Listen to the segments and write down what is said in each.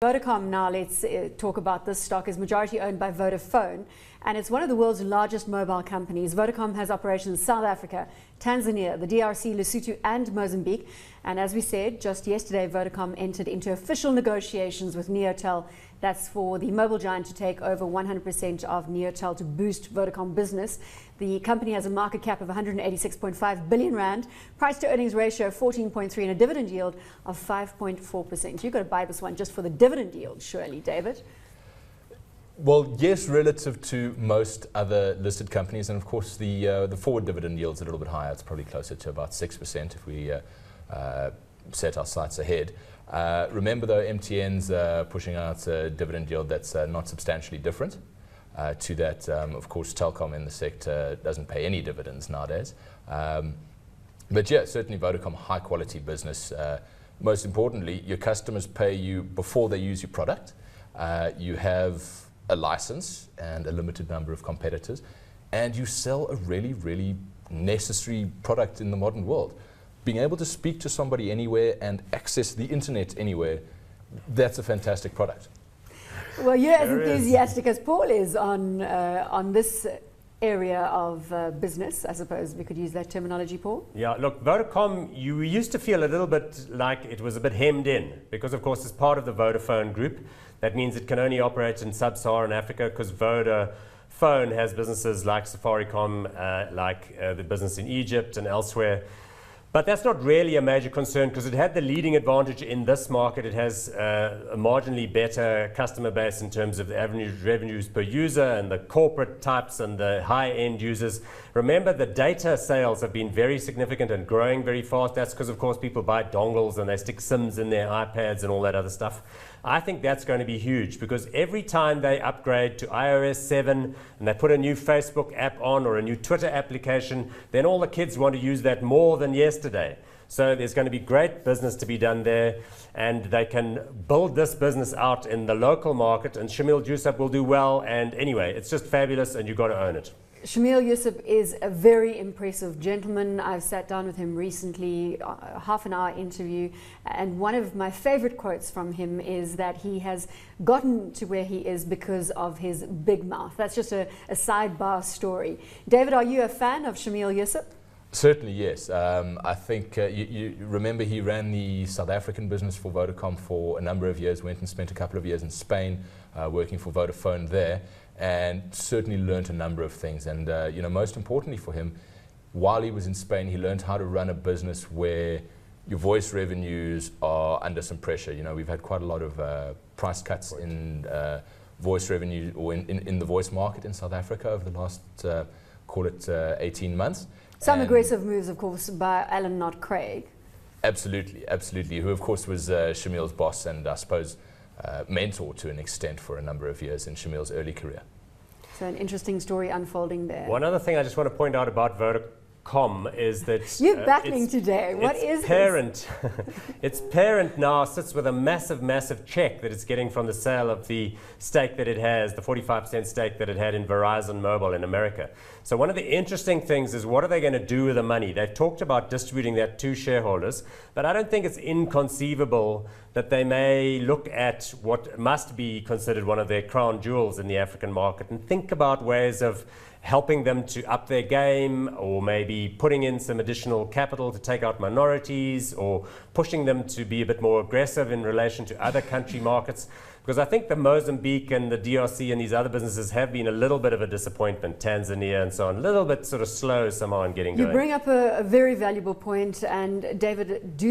Vodacom now, let's talk about this stock, is majority owned by Vodafone, and it's one of the world's largest mobile companies. Vodacom has operations in South Africa, Tanzania, the DRC, Lesotho and Mozambique. And as we said, just yesterday, Vodacom entered into official negotiations with Neotel. That's for the mobile giant to take over 100% of Neotel to boost Vodacom business. The company has a market cap of 186.5 billion rand, price to earnings ratio of 14.3 and a dividend yield of 5.4%. You've got to buy this one just for the dividend yield, surely, David? Well, yes, relative to most other listed companies, and of course the forward dividend yield's a little bit higher. It's probably closer to about 6% if we set our sights ahead. Remember though, MTN's pushing out a dividend yield that's not substantially different to that. Of course, Telkom in the sector doesn't pay any dividends nowadays. But yeah, certainly Vodacom, high quality business. Most importantly, your customers pay you before they use your product. You have a license and a limited number of competitors, and you sell a really, really necessary product in the modern world. Being able to speak to somebody anywhere and access the internet anywhere, that's a fantastic product. Well, you're as enthusiastic as Paul is on this area of business, I suppose we could use that terminology, Paul. Yeah, look, Vodacom, you used to feel a little bit like it was a bit hemmed in because, of course, it's part of the Vodafone group. That means it can only operate in sub-Saharan Africa because Vodafone has businesses like Safaricom, like the business in Egypt and elsewhere. But that's not really a major concern because it had the leading advantage in this market. It has a marginally better customer base in terms of the average revenues per user and the corporate types and the high-end users. Remember, the data sales have been very significant and growing very fast. That's because, of course, people buy dongles and they stick SIMs in their iPads and all that other stuff. I think that's going to be huge because every time they upgrade to iOS 7 and they put a new Facebook app on or a new Twitter application, then all the kids want to use that more than yesterday. So there's going to be great business to be done there, and they can build this business out in the local market, and Shamil Jusub will do well. And anyway, it's just fabulous and you've got to own it. Shamil Jusub is a very impressive gentleman. I've sat down with him recently, a half-an-hour interview, and one of my favorite quotes from him is that he has gotten to where he is because of his big mouth. That's just a sidebar story. David, are you a fan of Shamil Jusub? Certainly, yes. I think you remember he ran the South African business for Vodacom for a number of years, went and spent a couple of years in Spain working for Vodafone there, and certainly learned a number of things. And most importantly for him, while he was in Spain, he learned how to run a business where your voice revenues are under some pressure. We've had quite a lot of price cuts in voice revenue or in the voice market in South Africa over the last, call it 18 months. Some aggressive moves, of course, by Alan, not Craig. Absolutely, absolutely. Who, of course, was Shamil's boss and I suppose mentor to an extent for a number of years in Shamil's early career. So an interesting story unfolding there. One other thing I just want to point out about Vodacom is that you're battling today. What is this? Its parent now sits with a massive, massive check that it's getting from the sale of the stake that it has, the 45% stake that it had in Verizon Mobile in America. So one of the interesting things is, what are they going to do with the money? They've talked about distributing that to shareholders, but I don't think it's inconceivable that they may look at what must be considered one of their crown jewels in the African market and think about ways of helping them to up their game, or maybe putting in some additional capital to take out minorities, or pushing them to be a bit more aggressive in relation to other country markets. Because I think the Mozambique and the DRC and these other businesses have been a little bit of a disappointment, Tanzania and so on, a little bit sort of slow somehow in getting going. You bring up a very valuable point, and David,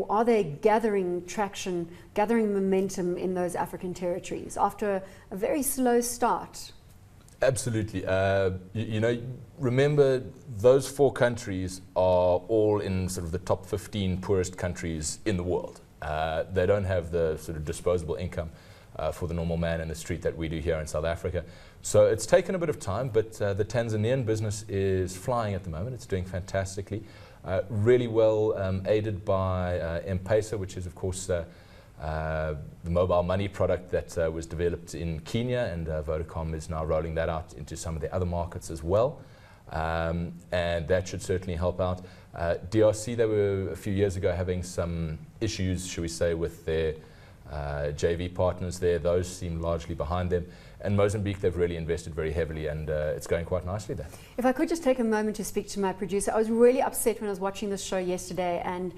are they gathering traction, gathering momentum in those African territories after a very slow start? Absolutely. Remember, those 4 countries are all in sort of the top 15 poorest countries in the world. They don't have the sort of disposable income for the normal man in the street that we do here in South Africa. So it's taken a bit of time, but the Tanzanian business is flying at the moment. It's doing fantastically, really well aided by M-Pesa, which is, of course, the mobile money product that was developed in Kenya, and Vodacom is now rolling that out into some of the other markets as well. And that should certainly help out. DRC, they were a few years ago having some issues, shall we say, with their JV partners there. Those seem largely behind them. And Mozambique, they've really invested very heavily, and it's going quite nicely there. If I could just take a moment to speak to my producer. I was really upset when I was watching this show yesterday, and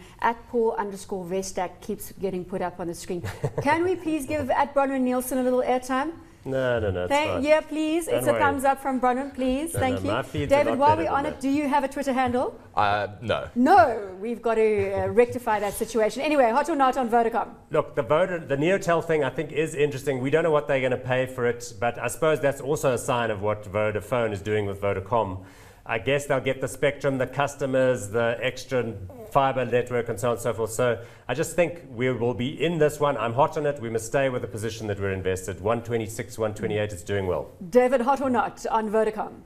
@Paul_Vestak keeps getting put up on the screen. Can we please give @Bronwyn Nielsen a little airtime? No, it's fine. Yeah, please. Don't It's worry. a thumbs up from Bronwyn, please. Thank you. my feed's a David, lot while better we're on than it, that. do you have a Twitter handle? No. No, we've got to rectify that situation. Anyway, hot or not on Vodacom? Look, the Neotel thing I think is interesting. We don't know what they're going to pay for it, but I suppose that's also a sign of what Vodafone is doing with Vodacom. I guess they'll get the spectrum, the customers, the extra fiber network, and so on and so forth. So I just think we will be in this one. I'm hot on it. We must stay with the position that we're invested. 126, 128 is doing well. David, hot or not on Vodacom?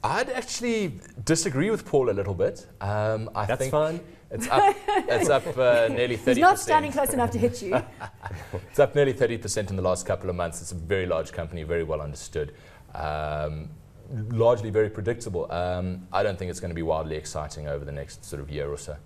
I'd actually disagree with Paul a little bit. I That's think fine. It's up nearly 30%. He's not standing close enough to hit you. It's up nearly 30% in the last couple of months. It's a very large company, very well understood. Largely very predictable. I don't think it's going to be wildly exciting over the next sort of year or so.